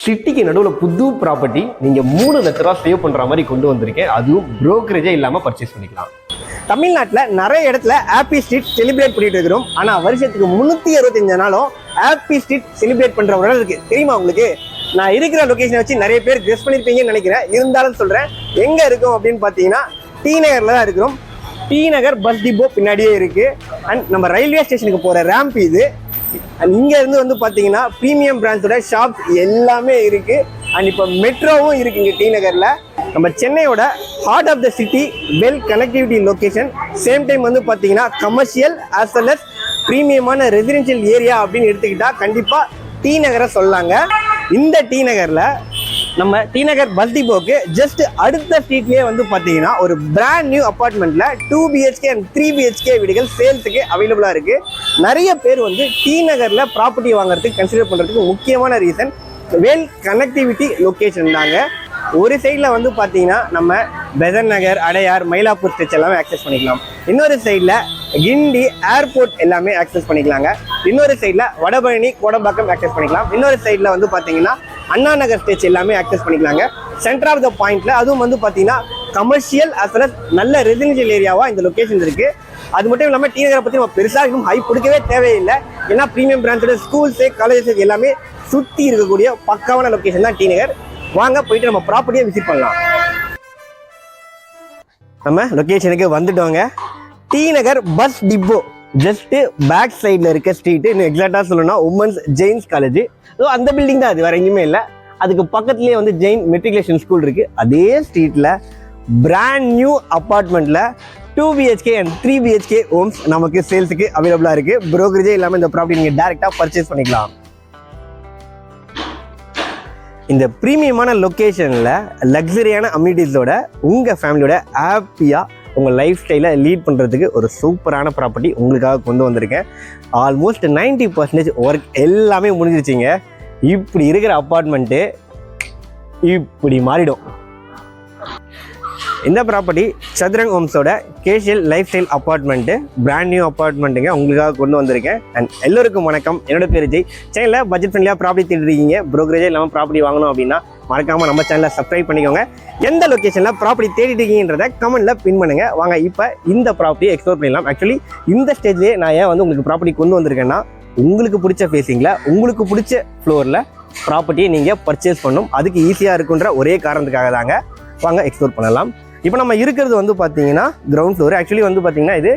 சிட்டிக்கு நடுவில் புது ப்ராப்பர்ட்டி நீங்கள் 3 லட்ச ரூபா சேவ் பண்ணுற மாதிரி கொண்டு வந்திருக்கேன். அதுவும் ப்ரோக்கரேஜே இல்லாமல் பர்ச்சேஸ் பண்ணிக்கலாம். தமிழ்நாட்டில் நிறைய இடத்துல ஹாப்பி ஸ்ட்ரீட் செலிப்ரேட் பண்ணிட்டு இருக்கிறோம். ஆனால் வருஷத்துக்கு 365 நாளும் ஹாப்பி ஸ்ட்ரீட் செலிப்ரேட் பண்ணுற ஒரு இடம் இருக்குது. தெரியுமா உங்களுக்கு? நான் இருக்கிற லொக்கேஷனை வச்சு நிறைய பேர் கெஸ் பண்ணியிருப்பீங்கன்னு நினைக்கிறேன். இருந்தாலும் சொல்கிறேன், எங்கே இருக்கும் அப்படின்னு பார்த்தீங்கன்னா டி நகரில் தான் இருக்கிறோம். டி நகர் பஸ் டிப்போ பின்னாடியே இருக்குது. அண்ட் நம்ம ரயில்வே ஸ்டேஷனுக்கு போகிற ரேம்ப் இது. அண்ட் இங்கேருந்து வந்து பார்த்தீங்கன்னா ப்ரீமியம் பிராண்ட்ஸோட ஷாப்ஸ் எல்லாமே இருக்குது. அண்ட் இப்போ மெட்ரோவும் இருக்குது இங்கே டி நகரில். நம்ம சென்னையோட heart of the city, well connectivity location, same time வந்து பார்த்தீங்கன்னா கமர்ஷியல் ஆஸ் வெல் அஸ் ப்ரீமியமான ரெசிடென்ஷியல் ஏரியா அப்படின்னு எடுத்துக்கிட்டால் கண்டிப்பாக டி நகரை சொல்லாங்க. இந்த டி நகரில் நம்ம டி நகர் பஸ் டிப்போக்கு ஜஸ்ட் அடுத்த ஸ்ட்ரீட்லேயே வந்து பார்த்தீங்கன்னா ஒரு பிராண்ட் நியூ அப்பார்ட்மெண்ட்டில் 2 BHK அண்ட் 3 BHK வீடுகள் சேல்ஸுக்கு அவைலபிளாக இருக்குது. நிறைய பேர் வந்து டி நகரில் ப்ராப்பர்ட்டி வாங்குறதுக்கு கன்சிடர் பண்ணுறதுக்கு முக்கியமான ரீசன் வெல் கனெக்டிவிட்டி லொக்கேஷன் தாங்க. ஒரு சைடில் வந்து பார்த்தீங்கன்னா நம்ம பெசன் நகர், அடையார், மயிலாப்பூர் ஸ்டெச் எல்லாமே ஆக்சஸ் பண்ணிக்கலாம். இன்னொரு சைடில் கிண்டி ஏர்போர்ட் எல்லாமே ஆக்சஸ் பண்ணிக்கலாங்க. இன்னொரு சைடில் வடபழனி, கோடம்பாக்கம் ஆக்சஸ் பண்ணிக்கலாம். இன்னொரு சைடில் வந்து பார்த்தீங்கன்னா அண்ணா நகர் ஸ்டெச் எல்லாமே ஆக்சஸ் பண்ணிக்கலாங்க. சென்டர் ஆஃப் த பாயிண்ட்ல அதுவும் வந்து பார்த்தீங்கன்னா கமர்ஷியல் அஸ் வெல் அஸ் நல்ல ரெசிடென்ஷியல் ஏரியாவாக இந்த லொக்கேஷன் இருக்குது. அது மட்டும் இல்லாமல் டி நகரை பற்றி நம்ம பெருசாக இன்னும் ஹைப் கொடுக்கவே தேவையில்லை. ஏன்னா ப்ரீமியம் பிரான்ச்சோட ஸ்கூல்ஸு, காலேஜஸ் எல்லாமே சுற்றி இருக்கக்கூடிய பக்காவான லொக்கேஷன் தான் டி நகர். வாங்க போயிட்டு நம்ம ப்ராப்பர்ட்டியை விசிட் பண்ணலாம். நம்ம லொக்கேஷனுக்கு வந்துட்டோங்க. டி நகர் பஸ் டிப்போ ஜஸ்ட் பேக் சைடில் இருக்க ஸ்ட்ரீட்டு. இன்னும் எக்ஸாக்டாக சொல்லணும்னா உமன்ஸ் ஜெயின்ஸ் காலேஜ். ஸோ அந்த பில்டிங் தான், அது வேற எங்கேயுமே இல்லை. அதுக்கு பக்கத்துலேயே வந்து ஜெயின் மெட்ரிகுலேஷன் ஸ்கூல் இருக்குது. அதே ஸ்ட்ரீட்டில் பிராண்ட் நியூ அப்பார்ட்மெண்ட்டில் 2 BHK அண்ட் 3 BHK ஹோம்ஸ் நமக்கு சேல்ஸுக்கு அவைலபிளாக இருக்குது. ப்ரோக்கரேஜே இல்லாமல் இந்த ப்ராப்பர்ட்டி நீங்கள் டேரெக்டாக பர்ச்சேஸ் பண்ணிக்கலாம். இந்த ப்ரீமியமான லொக்கேஷனில் லக்ஸரியான அம்யூனிட்டிஸோட உங்கள் ஃபேமிலியோட ஹாப்பியாக உங்கள் லைஃப் ஸ்டைலை லீட் பண்ணுறதுக்கு ஒரு சூப்பரான ப்ராப்பர்ட்டி உங்களுக்காக கொண்டு வந்திருக்கேன். ஆல்மோஸ்ட் 90% ஒர்க் எல்லாமே முடிஞ்சிருச்சிங்க. இப்படி இருக்கிற அப்பார்ட்மெண்ட்டு இப்படி மாறிடும். இந்த ப்ராப்பர்ட்டி சதுரங் ஹோம்ஸோட casual lifestyle apartment, brand new அப்பார்ட்மெண்ட்டுங்க உங்களுக்காக கொண்டு வந்திருக்கேன். அண்ட் எல்லோருக்கும் வணக்கம். என்னோட பேர் ஜெய். சேனலில் பட்ஜெட் ஃப்ரெண்ட்லியாக ப்ராப்பர்ட்டி தேடிருக்கீங்க, ப்ரோக்கரேஜே இல்லாமல் ப்ராப்பர்ட்டி வாங்கணும் அப்படின்னா மறக்காமல் நம்ம சேனலை சப்ஸ்கிரைப் பண்ணிக்கோங்க. எந்த லொக்கேஷனில் ப்ராப்பர்ட்டி தேடிட்டு இருக்கீங்கன்றதை கமெண்ட்டில் பின் பண்ணுங்கள். வாங்க இப்போ இந்த ப்ராப்பர்ட்டியை எக்ஸ்ப்ளோர் பண்ணிடலாம். ஆக்சுவலி இந்த ஸ்டேஜ்லேயே நான் ஏன் வந்து உங்களுக்கு ப்ராப்பர்ட்டி கொண்டு வந்திருக்கேன்னா, உங்களுக்கு பிடிச்ச ஃபேஸிங்கில் உங்களுக்கு பிடிச்ச ஃப்ளோரில் ப்ராப்பர்ட்டியை நீங்கள் பர்ச்சேஸ் பண்ணணும். அதுக்கு ஈஸியாக இருக்குன்ற ஒரே காரணத்துக்காக தாங்க. வாங்க எக்ஸ்ப்ளோர் பண்ணலாம். இப்போ நம்ம இருக்கிறது வந்து பார்த்தீங்கன்னா கிரவுண்ட் ஃப்ளோர். ஆக்சுவலி வந்து பார்த்தீங்கன்னா இது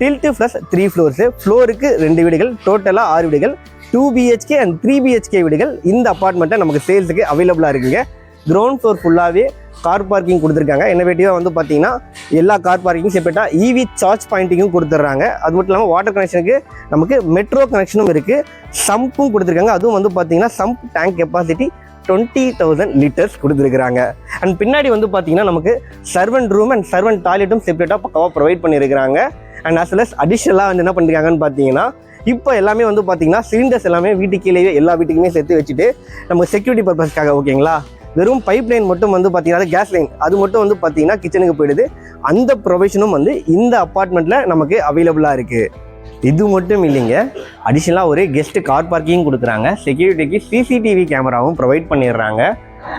டில்ட்டு ப்ளஸ் 3 ஃப்ளோர்ஸு. ஃப்ளோருக்கு 2 வீடுகள், டோட்டலாக 6 வீடுகள், 2 BHK அண்ட் 3 BHK வீடுகள் இந்த அப்பார்ட்மெண்ட்டை நமக்கு சேல்ஸுக்கு அவைலபிளாக இருக்குங்க. கிரவுண்ட் ஃப்ளோர் ஃபுல்லாகவே கார் பார்க்கிங் கொடுத்துருக்காங்க. இன்னோவேட்டிவாக வந்து பார்த்தீங்கன்னா எல்லா கார் பார்க்கிங் செப்பரேட்டாக EV சார்ஜ் பாயிண்டிங்கும் கொடுத்துட்றாங்க. அது மட்டும் இல்லாமல் வாட்டர் கனெக்ஷனுக்கு நமக்கு மெட்ரோ கனெக்ஷனும் இருக்குது. சம்பும் கொடுத்துருக்காங்க. அதுவும் வந்து பார்த்தீங்கன்னா சம்ப் டேங்க் கெப்பாசிட்டி 20,000 லிட்டர்ஸ் கொடுத்துருக்குறாங்க. அண்ட் பின்னாடி வந்து பார்த்தீங்கன்னா நமக்கு சர்வெண்ட் ரூம் அண்ட் சர்வெண்ட் டாய்லெட்டும் செப்பரேட்டாக பக்காவாக ப்ரொவைட் பண்ணியிருக்கிறாங்க. அண்ட் அஸ் வெல் அஸ் அடிஷ்னலாக வந்து என்ன பண்ணியிருக்காங்கன்னு பார்த்தீங்கன்னா இப்போ எல்லாமே வந்து பார்த்தீங்கன்னா சிலிண்டர்ஸ் எல்லாமே வீட்டுக்கு கீழே எல்லா வீட்டுக்குமே சேர்த்து வச்சுட்டு நமக்கு செக்யூரிட்டி பர்பஸ்க்காக ஓகேங்களா, வெறும் பைப் லைன் மட்டும் வந்து பார்த்தீங்கன்னா கேஸ் லைன் அது மட்டும் வந்து பார்த்தீங்கன்னா கிச்சனுக்கு போயிடுது. அந்த ப்ரொவிஷனும் வந்து இந்த அப்பார்ட்மெண்ட்டில் நமக்கு அவைலபிளாக இருக்குது. இது மட்டும் இல்லைங்க, அடிஷ்னலாக ஒரு கெஸ்ட் கார் பார்க்கிங் கொடுக்குறாங்க. செக்யூரிட்டிக்கு CCTV கேமராவும் ப்ரொவைட் பண்ணிடுறாங்க.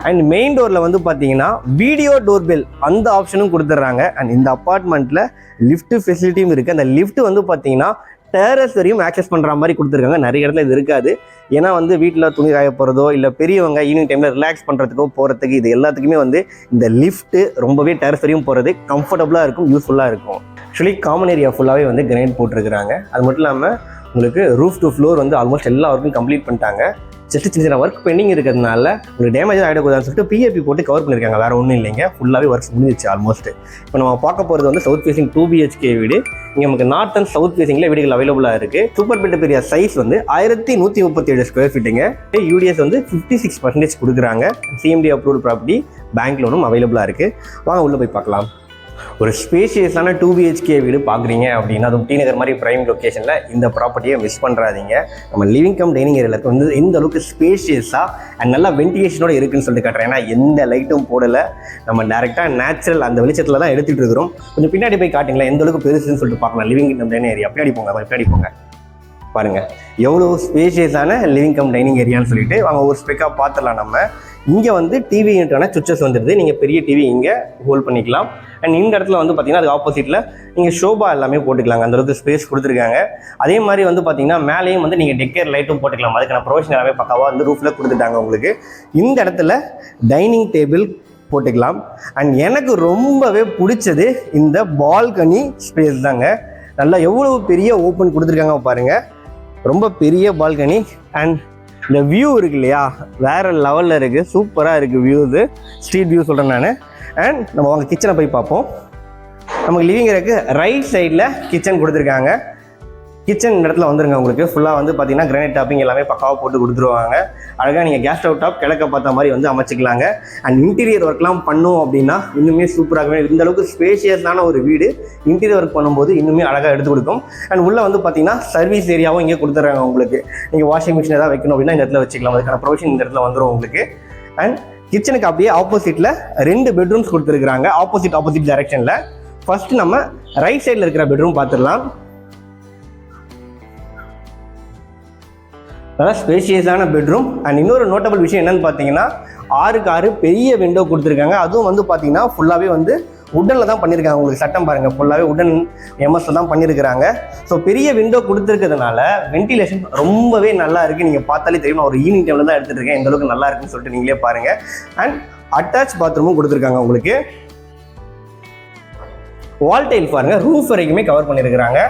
அண்ட் மெயின் டோரில் வந்து பார்த்தீங்கன்னா வீடியோ டோர்பெல் அந்த ஆப்ஷனும் கொடுத்துட்றாங்க. அண்ட் இந்த அப்பார்ட்மெண்ட்டில் லிஃப்ட் ஃபெசிலிட்டியும் இருக்குது. அந்த லிஃப்ட் வந்து பார்த்தீங்கன்னா டெரஸ் வரையும் ஆக்சஸ் பண்ணுற மாதிரி கொடுத்துருக்காங்க. நிறைய இடத்துல இது இருக்காது. ஏன்னா வந்து வீட்டில் துணி காய போகிறதோ இல்லை பெரியவங்க ஈவினிங் டைமில் ரிலாக்ஸ் பண்ணுறதுக்கோ போகிறதுக்கு இது எல்லாத்துக்குமே வந்து இந்த லிஃப்ட்டு ரொம்பவே டெரஸ் வரையும் போகிறது கம்ஃபர்டபுளாக இருக்கும், யூஸ்ஃபுல்லாக இருக்கும். ஆக்சுவலி காமன் ஏரியா ஃபுல்லாகவே வந்து கிரைண்ட் போட்டிருக்கிறாங்க. அது மட்டும் இல்லாமல் உங்களுக்கு ரூஃப் டு ஃப்ளோர் வந்து ஆல்மோஸ்ட் எல்லா ஒர்க்கும் கம்ப்ளீட் பண்ணிட்டாங்க. ஜஸ்ட் சின்ன சின்ன ஒர்க் பெண்டிங் இருக்கிறதுனால உங்களுக்கு டேமேஜ் ஆகிடக்கூடாதுன்னு சொல்லிட்டு PAP போட்டு கவர் பண்ணியிருக்காங்க. வேறு ஒன்றும் இல்லைங்க, ஃபுல்லாகவே ஒர்க்ஸ் முடிஞ்சிச்சு ஆல்மோஸ்ட். இப்போ நம்ம பார்க்க போகிறது வந்து சவுத் ஃபேசிங் 2 BHK வீடு. இங்கே நமக்கு நார்த் அண்ட் சவுத் ஃபேசிங்கில் வீடுகள் அவைலபிளாக இருக்குது. சூப்பர் பெட் பெரிய சைஸ் வந்து 1137 ஸ்கொயர் ஃபீட்டுங்க. UDS வந்து 56% கொடுக்குறாங்க. CMD அப்ரூவ்டு ப்ராப்பர்ட்டி, பேங்க் லோனும் அவைலபிளாக இருக்குது. வாங்க உள்ளே போய் பார்க்கலாம். ஒரு ஸ்பேஷியஸான 2 BHK வீடு பார்க்குறீங்க அப்படின்னா அதுவும் டி நகர் மாதிரி ப்ரைம் லொக்கேஷனில் இந்த ப்ராப்பர்ட்டியை மிஸ் பண்ணுறாதீங்க. நம்ம லிவிங் கம் டைனிங் ஏரியாவில் வந்து இந்த அளவுக்கு ஸ்பேஷியஸாக அண்ட் நல்லா வென்டிலேஷனோட இருக்குன்னு சொல்லிட்டு காட்டுறேன். ஏன்னா எந்த லைட்டும் போடலை, நம்ம டேரெக்டாக நேச்சுரல் அந்த வெளிச்சத்தில் தான் எடுத்துகிட்டு இருக்கிறோம். கொஞ்சம் பின்னாடி போய் காட்டிங்களா எந்த அளவுக்கு பெருசுன்னு சொல்லிட்டு பார்க்கலாம். லிவிங் கம் டைனிங் ஏரியா பின்னாடி போங்க, பின்னாடி போங்க. பாருங்கள் எவ்வளோ ஸ்பேஷியஸான லிவிங் கம் டைனிங் ஏரியான்னு சொல்லிட்டு வாங்க ஒரு ஸ்பெக்காக பார்த்துடலாம். நம்ம இங்கே வந்து டிவி யூனிட்டான சுவிச்சஸ் வந்துடுது. நீங்கள் பெரிய டிவி இங்கே ஹோல்ட் பண்ணிக்கலாம். அண்ட் இந்த இடத்துல வந்து பார்த்தீங்கன்னா அது ஆப்போசிட்டில் நீங்கள் ஷோபா எல்லாமே போட்டுக்கலாங்க. அந்தளவுக்கு ஸ்பேஸ் கொடுத்துருக்காங்க. அதே மாதிரி வந்து பார்த்தீங்கன்னா மேலேயும் வந்து நீங்கள் டெக்கேர் லைட்டும் போட்டுக்கலாம். அதுக்கான ப்ரொவிஷன் எல்லாமே பக்காவாக வந்து ரூஃபில் கொடுத்துட்டாங்க உங்களுக்கு. இந்த இடத்துல டைனிங் டேபிள் போட்டுக்கலாம். அண்ட் எனக்கு ரொம்பவே பிடிச்சது இந்த பால்கனி ஸ்பேஸ் தாங்க. நல்லா எவ்வளோ பெரிய ஓப்பன் கொடுத்துருக்காங்க பாருங்கள். ரொம்ப பெரிய பால்கனி. அண்ட் இந்த வியூ இருக்கு இல்லையா, வேறு லெவலில் இருக்குது. சூப்பராக இருக்குது வியூ. இது ஸ்ட்ரீட் வியூ சொல்கிறேன் நான். அண்ட் நம்ம வாங்க கிச்சனை போய் பார்ப்போம். நமக்கு லிவிங் ஏரியாவுக்கு ரைட் சைடில் கிச்சன் கொடுத்துருக்காங்க. கிச்சன் இந்த இடத்துல வந்துருங்க. உங்களுக்கு ஃபுல்லாக வந்து பார்த்தீங்கன்னா கிரானைட் டாப்பிங் எல்லாமே பக்காவாக போட்டு கொடுத்துருவாங்க. அழகாக நீங்கள் கேஸ் ஸ்டவ் டாப் கிழக்க பார்த்த மாதிரி வந்து அமைச்சிக்கலாங்க. அண்ட் இன்டீரியர் ஒர்க்லாம் பண்ணோம் அப்படின்னா இன்னுமே சூப்பராகவே இந்த அளவுக்கு ஸ்பேஷியஸான ஒரு வீடு இன்டீரியர் ஒர்க் பண்ணும்போது இன்னுமே அழகாக எடுத்து கொடுக்கும். அண்ட் உள்ளே வந்து பார்த்தீங்கன்னா சர்வீஸ் ஏரியாவும் இங்கே கொடுத்துட்றாங்க உங்களுக்கு. நீங்கள் வாஷிங் மிஷின் ஏதாவது வைக்கணும் அப்படின்னா இந்த இடத்துல வச்சுக்கலாம். அதுக்கான ப்ரொவிஷன் இந்த இடத்துல வந்துடும் உங்களுக்கு. அண்ட் கிச்சனுக்கு அப்படியே ஆப்போசிட்டில் 2 பெட்ரூம்ஸ் கொடுத்துருக்குறாங்க. ஆப்போசிட் டைரக்ஷனில். ஃபர்ஸ்ட் நம்ம ரைட் சைடில் இருக்கிற பெட்ரூம் பார்த்துடலாம். நல்லா ஸ்பேஷியஸான பெட்ரூம். அண்ட் இன்னொரு நோட்டபிள் விஷயம் என்னென்னு பார்த்தீங்கன்னா 6க்கு 6 பெரிய விண்டோ கொடுத்துருக்காங்க. அதுவும் வந்து பார்த்தீங்கன்னா ஃபுல்லாகவே வந்து உட்டனில் தான் பண்ணியிருக்காங்க. உங்களுக்கு சட்டம் பாருங்கள், ஃபுல்லாகவே உடன் எம்எஸ்ல தான் பண்ணியிருக்கிறாங்க. ஸோ பெரிய விண்டோ கொடுத்துருக்கிறதுனால வென்டிலேஷன் ரொம்பவே நல்லா இருக்குது. நீங்கள் பார்த்தாலே தெரியும். நான் ஒரு ஈவினிங் டைமில் தான் எடுத்துகிட்டு இருக்கேன். இந்த அளவுக்கு நல்லா இருக்குன்னு சொல்லிட்டு நீங்களே பாருங்கள். அண்ட் அட்டாச் பாத்ரூமும் கொடுத்துருக்காங்க உங்களுக்கு. வால் டைல் பாருங்கள், ரூஃப் வரைக்குமே கவர் பண்ணியிருக்கிறாங்க.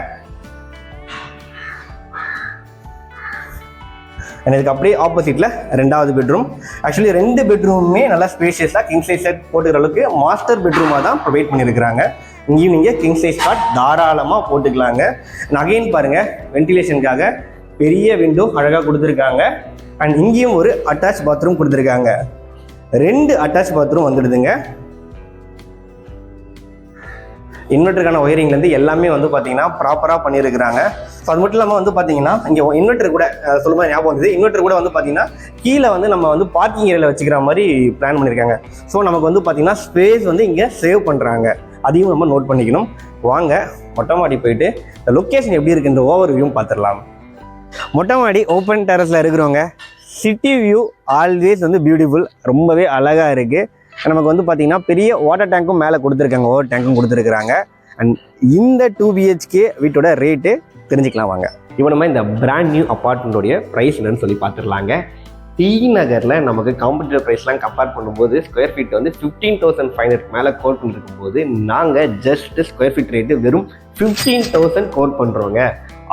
இதுக்கு அப்படியே ஆப்போசிட்டில் 2வது பெட்ரூம். ஆக்சுவலி 2 பெட்ரூமுமே நல்லா ஸ்பேஷியஸாக கிங் சைஸ் செட் போட்டுக்கிற அளவுக்கு மாஸ்டர் பெட்ரூமாக தான் ப்ரொவைட் பண்ணியிருக்கிறாங்க. இங்கேயும் நீங்கள் கிங் சைஸ் காட் தாராளமாக போட்டுக்கலாங்க. அகைன் பாருங்கள் வென்டிலேஷனுக்காக பெரிய விண்டோ அழகாக கொடுத்துருக்காங்க. அண்ட் இங்கேயும் ஒரு அட்டாச் பாத்ரூம் கொடுத்துருக்காங்க. 2 அட்டாச் பாத்ரூம் வந்துடுதுங்க. இன்வெர்ட்டருக்கான ஒயரிங்லேருந்து எல்லாமே வந்து பார்த்தீங்கன்னா ப்ராப்பராக பண்ணியிருக்கிறாங்க. ஸோ அது மட்டும் இல்லாமல் வந்து பார்த்தீங்கன்னா இங்கே இன்வெர்ட்டர் கூட சொல்லும்போது ஞாபகம் வந்தது. இன்வெர்ட்டர் கூட வந்து பார்த்தீங்கன்னா கீழே வந்து நம்ம வந்து பார்க்கிங் ஏரியாவில் வச்சுக்கிற மாதிரி பிளான் பண்ணியிருக்காங்க. ஸோ நமக்கு வந்து பார்த்தீங்கன்னா ஸ்பேஸ் வந்து இங்கே சேவ் பண்ணுறாங்க. அதையும் நம்ம நோட் பண்ணிக்கணும். வாங்க மொட்டை மாடி போயிட்டு இந்த லொக்கேஷன் எப்படி இருக்குன்ற ஓவர் வியூவும் பார்த்துடலாம். மொட்டை மாடி ஓப்பன் டெரஸில் இருக்கிறவங்க சிட்டி வியூ ஆல்வேஸ் வந்து பியூட்டிஃபுல். ரொம்பவே அழகாக இருக்குது. நமக்கு வந்து பார்த்தீங்கன்னா பெரிய வாட்டர் டேங்க்கும் மேலே கொடுத்துருக்காங்க. ஓவர் டேங்க்கும் கொடுத்துருக்குறாங்க. அண்ட் இந்த 2 BHK வீட்டோட ரேட்டு தெரிஞ்சுக்கலாம் வாங்க. இப்போ நம்ம இந்த பிராண்ட் நியூ அப்பார்ட்மெண்ட்டோடைய ப்ரைஸ் என்னன்னு சொல்லி பார்த்துடலாங்க. டி நகரில் நமக்கு காம்படிட்டிவ் ப்ரைஸ்லாம் கம்பேர் பண்ணும்போது ஸ்கொயர் ஃபீட் வந்து 15,500 மேலே கோட் பண்ணிருக்கும் போது நாங்கள் ஜஸ்ட் ஸ்கொயர் ஃபீட் ரேட்டு வெறும் 15,000 கோட் பண்ணுறோங்க.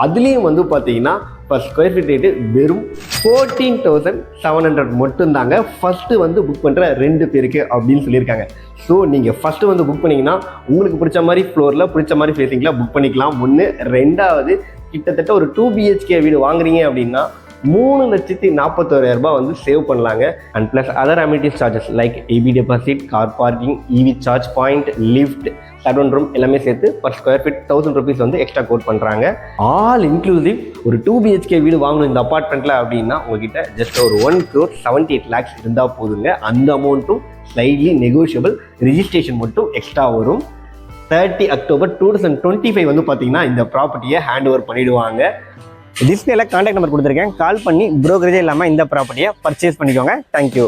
அதுலேயும் வந்து பார்த்தீங்கன்னா இப்போ ஸ்கொயர் ஃபீட் ரேட்டு வெறும் 14,700 மட்டும்தாங்க. ஃபஸ்ட்டு வந்து புக் பண்ணுற 2 பேருக்கு அப்படின்னு சொல்லியிருக்காங்க. ஸோ நீங்கள் ஃபஸ்ட்டு வந்து புக் பண்ணிங்கன்னா உங்களுக்கு பிடிச்ச மாதிரி ஃப்ளோரில் பிடிச்ச மாதிரி ஃபேஸிங்கில் புக் பண்ணிக்கலாம். 1. 2வது கிட்டத்தட்ட ஒரு 2 BHK வீடு வாங்குறீங்க அப்படின்னா 3,41,000 வந்து சேவ் பண்ணலாங்க. And plus other amenities charges like EB deposit, car parking, EV charge point, lift, servant room எல்லாமே சேர்த்து பர் ஸ்கொயர் ஃபீட் 1,000 rupees வந்து எக்ஸ்ட்ரா கோட் பண்ணுறாங்க. ஆல் இன்க்ளூசிவ் ஒரு 2 BHK வீடு வாங்கணும் இந்த அப்பார்ட்மெண்ட்டில் அப்படின்னா உங்ககிட்ட ஜஸ்ட் ஒரு 1,78 lakhs இருந்தால் போதுங்க. அந்த அமௌண்ட்டும் ஸ்லைட்லி நெகோஷியபிள். ரிஜிஸ்ட்ரேஷன் மட்டும் எக்ஸ்ட்ரா வரும். 30 October 2025 வந்து பார்த்தீங்கன்னா இந்த ப்ராப்பர்ட்டியை ஹேண்ட் ஓவர் பண்ணிவிடுவாங்க. டிஸ்பிளேல கான்டாக்ட் நம்பர் கொடுத்துருக்கேன். கால் பண்ணி ப்ரோக்கரேஜே இல்லாமல் இந்த ப்ராப்பர்ட்டியை பர்ச்சேஸ் பண்ணிக்கோங்க. தேங்க்யூ.